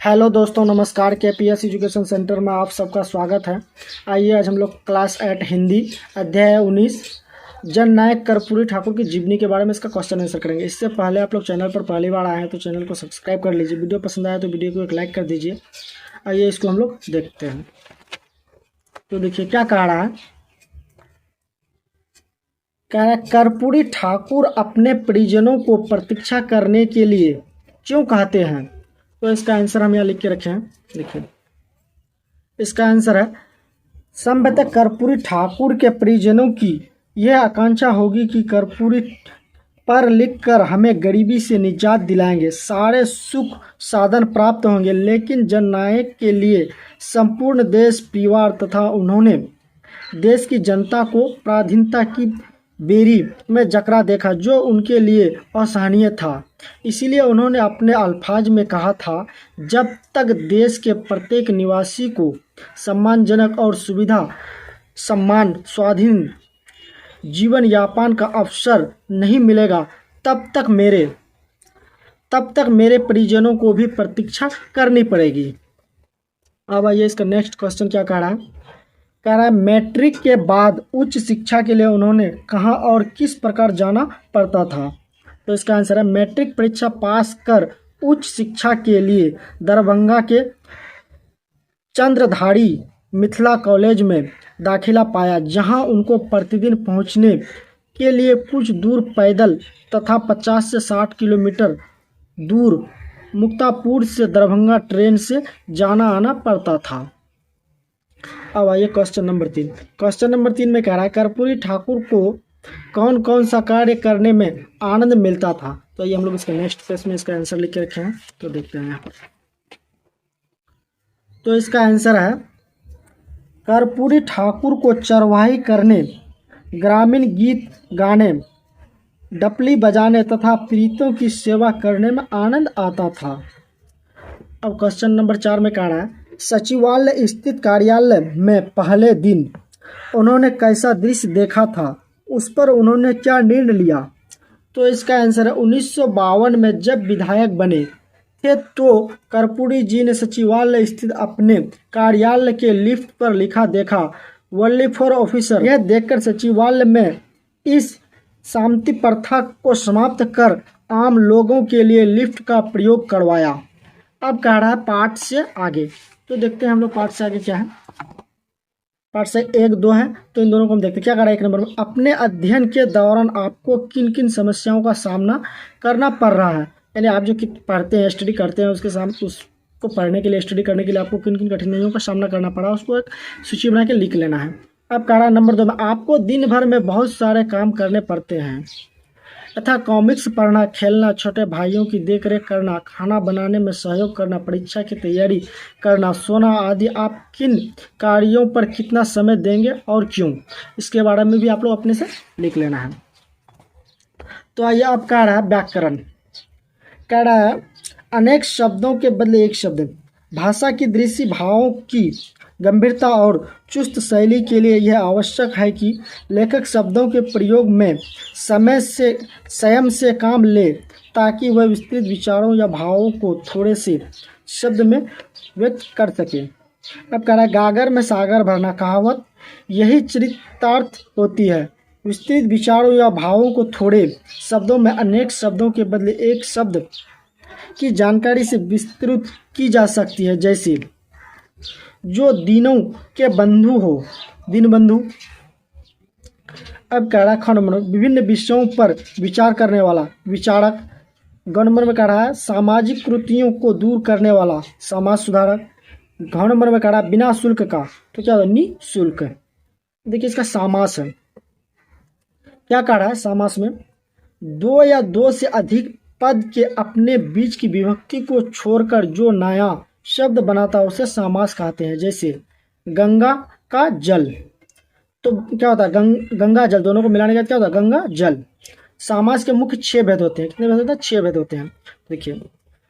Hello दोस्तों, नमस्कार। KPS education centre में आप सबका स्वागत है। आइए आज हम लोग क्लास 8 हिंदी अध्याय 19 जननायक कर्पूरी ठाकुर की जीवनी के बारे में इसका क्वेश्चन आंसर करेंगे। इससे पहले आप लोग चैनल पर पहली बार आए हैं तो चैनल को सब्सक्राइब कर लीजिए। वीडियो पसंद आया तो वीडियो को एक लाइक कर दीजिए। आइए इसको हम लोग देखते हैं। तो देखिए क्या कह रहा है। कह रहा है कर्पूरी ठाकुर अपने परिजनों को प्रतीक्षा करने के लिए क्यों कहते हैं। तो इसका आंसर हम यहाँ लिख के रखे हैं। देखिए इसका आंसर है संभवतः कर्पूरी ठाकुर के परिजनों की यह आकांक्षा होगी कि कर्पूरी पर लिखकर हमें गरीबी से निजात दिलाएंगे, सारे सुख साधन प्राप्त होंगे। लेकिन जननायक के लिए संपूर्ण देश परिवार तथा उन्होंने देश की जनता को पराधीनता की बेरी में जकड़ा देखा जो उनके लिए असहनीय था। इसीलिए उन्होंने अपने अल्फाज में कहा था, जब तक देश के प्रत्येक निवासी को सम्मानजनक और सुविधा सम्मान स्वाधीन जीवन यापन का अवसर नहीं मिलेगा, तब तक मेरे परिजनों को भी प्रतीक्षा करनी पड़ेगी। अब आइए इसका नेक्स्ट क्वेश्चन क्या कह रहा है। कह रहा है मैट्रिक के बाद उच्च शिक्षा के लिए उन्होंने कहाँ और किस प्रकार जाना पड़ता था। तो इसका आंसर है मैट्रिक परीक्षा पास कर उच्च शिक्षा के लिए दरभंगा के चंद्रधारी मिथिला कॉलेज में दाखिला पाया, जहां उनको प्रतिदिन पहुंचने के लिए कुछ दूर पैदल तथा 50 से 60 किलोमीटर दूर मुक्तापुर से दरभंगा ट्रेन से जाना आना पड़ता था। अब आइए क्वेश्चन नंबर 3। क्वेश्चन नंबर 3 में कह रहा है कर्पूरी ठाकुर को कौन कौन सा कार्य करने में आनंद मिलता था। तो ये हम लोग इसका नेक्स्ट पेज में इसका आंसर लिख के रखे हैं। तो देखते हैं यहाँ पर। तो इसका आंसर है कर्पूरी ठाकुर को चरवाही करने, ग्रामीण गीत गाने, डपली बजाने तथा प्रीतों की सेवा करने में आनंद आता था। अब क्वेश्चन नंबर 4 में कह रहा है सचिवालय स्थित कार्यालय में पहले दिन उन्होंने कैसा दृश्य देखा था, उस पर उन्होंने क्या निर्णय लिया। तो इसका आंसर है 1952 में जब विधायक बने थे तो कर्पूरी जी ने सचिवालय स्थित अपने कार्यालय के लिफ्ट पर लिखा देखा, वनली फॉर ऑफिसर। यह देखकर सचिवालय में इस शांति प्रथा को समाप्त कर आम लोगों के लिए लिफ्ट का प्रयोग करवाया। अब कह रहा है पाठ से आगे। तो देखते हैं हम लोग पाठ से आगे क्या है। पाठ से 1, 2 है तो इन दोनों को हम देखते हैं। क्या कह रहा है 1 नंबर में, अपने अध्ययन के दौरान आपको किन किन समस्याओं का सामना करना पड़ रहा है। यानी आप जो पढ़ते हैं स्टडी करते हैं उसके सामने उसको पढ़ने के लिए स्टडी करने के लिए आपको किन किन कठिनाइयों का सामना करना पड़ा, उसको एक सूची बना के लिख लेना है। अब कह रहा है नंबर 2 में, आपको दिन भर में बहुत सारे काम करने पड़ते हैं तथा कॉमिक्स पढ़ना, खेलना, छोटे भाइयों की देखरेख करना, खाना बनाने में सहयोग करना, परीक्षा की तैयारी करना, सोना आदि। आप किन कार्यों पर कितना समय देंगे और क्यों, इसके बारे में भी आप लोग अपने से लिख लेना है। तो आइए अब कह रहा है व्याकरण। कह रहा है अनेक शब्दों के बदले एक शब्द। भाषा की दृष्टि भावों की गंभीरता और चुस्त शैली के लिए यह आवश्यक है कि लेखक शब्दों के प्रयोग में संयम से काम ले, ताकि वह विस्तृत विचारों या भावों को थोड़े से शब्द में व्यक्त कर सके। अब कह रहा है गागर में सागर भरना, कहावत यही चरितार्थ होती है। विस्तृत विचारों या भावों को थोड़े शब्दों में अनेक शब्दों के बदले एक शब्द की जानकारी से विस्तृत की जा सकती है, जैसे जो दिनों के बंधु हो, दिन बंधु। अब कह रहा है ख नंबर में, विभिन्न विषयों पर विचार करने वाला, विचारक। ग नंबर में कह रहा है सामाजिक कृतियों को दूर करने वाला, समाज सुधारक। घ नंबर में कह रहा है बिना शुल्क का, तो क्या होगा निःशुल्क। देखिए इसका समास है। क्या कह रहा है समास में, 2 या 2 से अधिक पद के अपने बीच की विभक्ति को छोड़कर जो नया शब्द बनाता है उसे समास कहते हैं। जैसे गंगा का जल, तो क्या होता है गंगा जल, दोनों को मिलाने का क्या होता है गंगा जल। समास के मुख्य 6 भेद होते हैं। कितने भेद होते हैं 6 भेद होते हैं। देखिए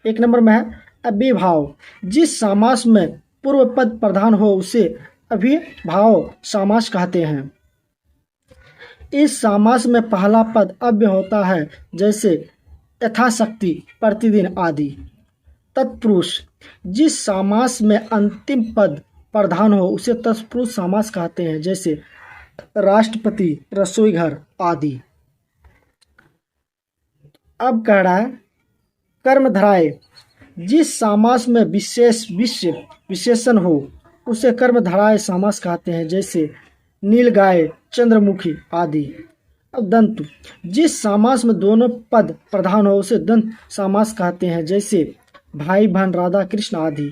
1 नंबर में है अभिभाव। जिस समास में पूर्व पद प्रधान हो उसे अभिभाव समास कहते हैं। इस समास में पहला पद अव्यय होता है, जैसे यथाशक्ति, प्रतिदिन आदि। तत्पुरुष, जिस समास में अंतिम पद प्रधान हो उसे तत्पुरुष समास कहते हैं, जैसे राष्ट्रपति, रसोई घर आदि। अब कह रहा है कर्मधारय, जिस समास में विशेषण हो उसे कर्मधारय समास कहते हैं, जैसे नीलगाय, चंद्रमुखी आदि। अब दंतु, जिस समास में दोनों पद प्रधान हो उसे दंत समास कहते हैं, जैसे भाई बहन, राधा कृष्ण आदि।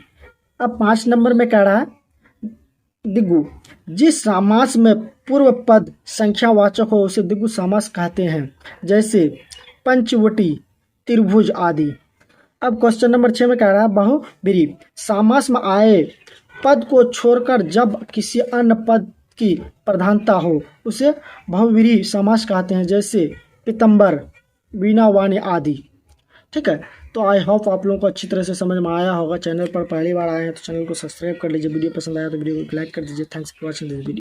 अब 5 नंबर में कह रहा है दिगु, जिस समास में पूर्व पद संख्यावाचक हो उसे दिगु समास कहते हैं, जैसे पंचवटी, त्रिभुज आदि। अब क्वेश्चन नंबर 6 में कह रहा है बहुव्रीहि, समास में आए पद को छोड़कर जब किसी अन्य पद की प्रधानता हो उसे बहुव्रीहि समास कहते हैं, जैसे पीतंबर, वीणावाणी आदि। ठीक है, तो आई होप आप लोगों को अच्छी तरह से समझ में आया होगा। चैनल पर पहली बार आए हैं तो चैनल को सब्सक्राइब कर लीजिए, वीडियो पसंद आया तो वीडियो को लाइक कर दीजिए। Thanks for watching this video.